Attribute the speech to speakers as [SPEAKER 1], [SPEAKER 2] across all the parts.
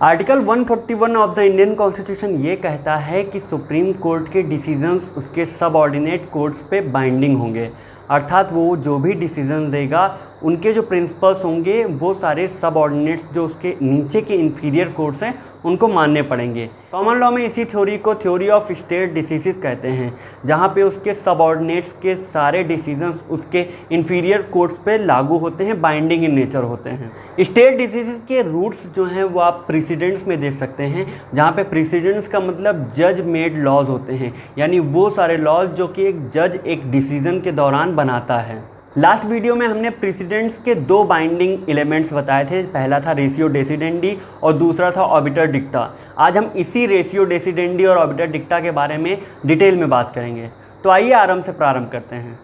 [SPEAKER 1] Article 141 of the Indian constitution ये कहता है कि सुप्रीम कोर्ट के डिसीजंस उसके सबऑर्डिनेट कोर्ट्स पे बाइंडिंग होंगे, अर्थात वो जो भी डिसीजन देगा उनके जो प्रिंसिपल्स होंगे वो सारे सबऑर्डिनेट्स जो उसके नीचे के इंफीरियर कोर्ट्स हैं उनको मानने पड़ेंगे। कॉमन लॉ में इसी थ्योरी को थ्योरी ऑफ स्टेट डिसीजेस कहते हैं, जहाँ पे उसके सबऑर्डिनेट्स के सारे डिसीजंस उसके इंफीरियर कोर्ट्स पे लागू होते हैं, बाइंडिंग इन नेचर होते हैं। स्टेट डिसीजेस के रूट्स जो हैं वो आप प्रेसिडेंट्स में देख सकते हैं, जहाँ पे प्रेसिडेंट्स का मतलब जज मेड लॉज होते हैं, यानी वो सारे लॉज जो कि एक जज एक डिसीजन के दौरान बनाता है। लास्ट वीडियो में हमने प्रेसिडेंट्स के दो बाइंडिंग एलिमेंट्स बताए थे, पहला था रेशियो डेसिडेंडी और दूसरा था ऑबिटर डिक्टा। आज हम इसी रेशियो डेसिडेंडी और ऑबिटर डिक्टा के बारे में डिटेल में बात करेंगे। तो आइए आरंभ से प्रारंभ करते हैं।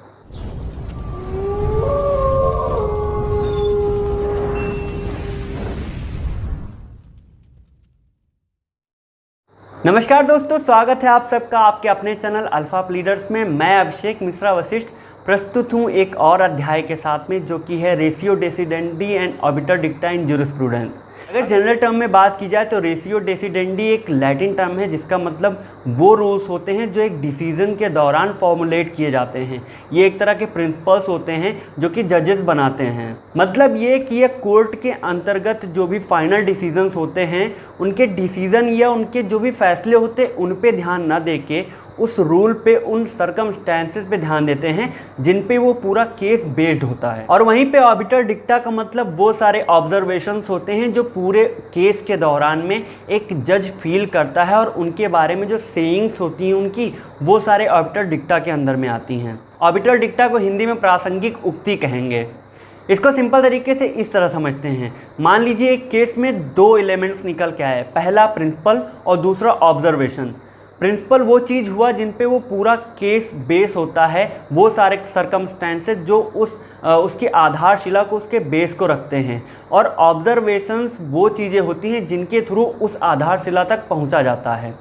[SPEAKER 1] नमस्कार दोस्तों, स्वागत है आप सबका आपके अपने चैनल अल्फा ऑफ लीडर्स में। मैं अभिषेक मिश्रा वशिष्ठ प्रस्तुत हूँ एक और अध्याय के साथ में, जो कि है ratio decidendi and obiter डिक्टा in jurisprudence. अगर जनरल टर्म में बात की जाए तो रेशियो डेसिडेंडी एक लैटिन टर्म है जिसका मतलब वो रूल्स होते हैं जो एक डिसीजन के दौरान फॉर्मुलेट किए जाते हैं। ये एक तरह के प्रिंसिपल्स होते हैं जो कि जजेस बनाते हैं। मतलब ये कि ये कोर्ट के अंतर्गत जो भी फाइनल डिसीजंस होते हैं उनके डिसीजन या उनके जो भी फैसले होते हैं उन पे ध्यान न दे के उस रूल पे, उन सर्कमस्टेंसेस पे ध्यान देते हैं जिन पे वो पूरा केस बेस्ड होता है। और वहीं पे ऑबिटर डिक्टा का मतलब वो सारे ऑब्जर्वेशंस होते हैं जो पूरे केस के दौरान में एक जज फील करता है, और उनके बारे में जो सेइंग्स होती हैं उनकी, वो सारे ऑबिटर डिक्टा के अंदर में आती हैं। ऑबिटर डिक्टा को हिंदी में प्रासंगिक उक्ति कहेंगे। इसको सिंपल तरीके से इस तरह समझते हैं, मान लीजिए एक केस में दो एलिमेंट्स निकल के आए, पहला प्रिंसिपल और दूसरा ऑब्जर्वेशन। प्रिंसिपल वो चीज़ हुआ जिन पे वो पूरा केस बेस होता है, वो सारे सर्कमस्टेंसेस जो उसकी आधारशिला को, उसके बेस को रखते हैं, और ऑब्जर्वेशंस वो चीज़ें होती हैं जिनके थ्रू उस आधारशिला तक पहुंचा जाता है।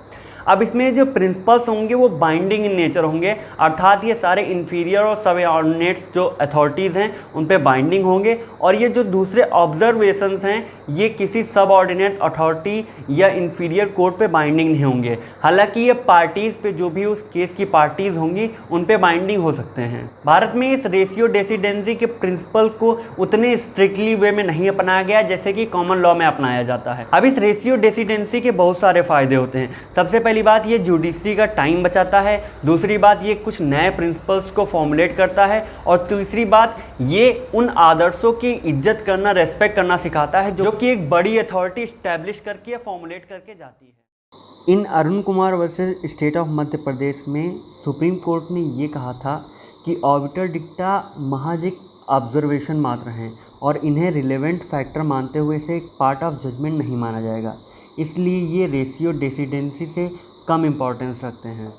[SPEAKER 1] अब इसमें जो प्रिंसिपल्स होंगे वो बाइंडिंग इन नेचर होंगे, अर्थात ये सारे इंफीरियर और सबऑर्डिनेट्स जो अथॉरिटीज़ हैं उन पे बाइंडिंग होंगे, और ये जो दूसरे ऑब्जर्वेशंस हैं ये किसी सबऑर्डिनेट अथॉरिटी या इंफीरियर कोर्ट पे बाइंडिंग नहीं होंगे। हालांकि ये पार्टीज़ पे, जो भी उस केस की पार्टीज़ होंगी उन पे बाइंडिंग हो सकते हैं। भारत में इस रेशियो डेसिडेंसी के प्रिंसिपल को उतने स्ट्रिक्टली वे में नहीं अपनाया गया जैसे कि कॉमन लॉ में अपनाया जाता है। अब इस रेशियो डेसिडेंसी के बहुत सारे फ़ायदे होते हैं। सबसे पहली बात, ये जुडिशरी का टाइम बचाता है। दूसरी बात, ये कुछ नए प्रिंसिपल्स को फॉर्मुलेट करता है। और तीसरी बात, ये उन आदर्शों की इज्जत करना, रेस्पेक्ट करना सिखाता है जो कि एक बड़ी अथॉरिटी इस्टेब्लिश करके या फॉर्मुलेट करके जाती है। In Arun Kumar versus state of Madhya Pradesh में सुप्रीम कोर्ट ने ये कहा था कि ऑबिटर डिक्टा महज एक ऑब्जर्वेशन मात्र हैं और इन्हें रिलेवेंट फैक्टर मानते हुए इसे एक पार्ट ऑफ जजमेंट नहीं माना जाएगा, इसलिए ये रेशियो डेसिडेंसी से कम इम्पोर्टेंस रखते हैं।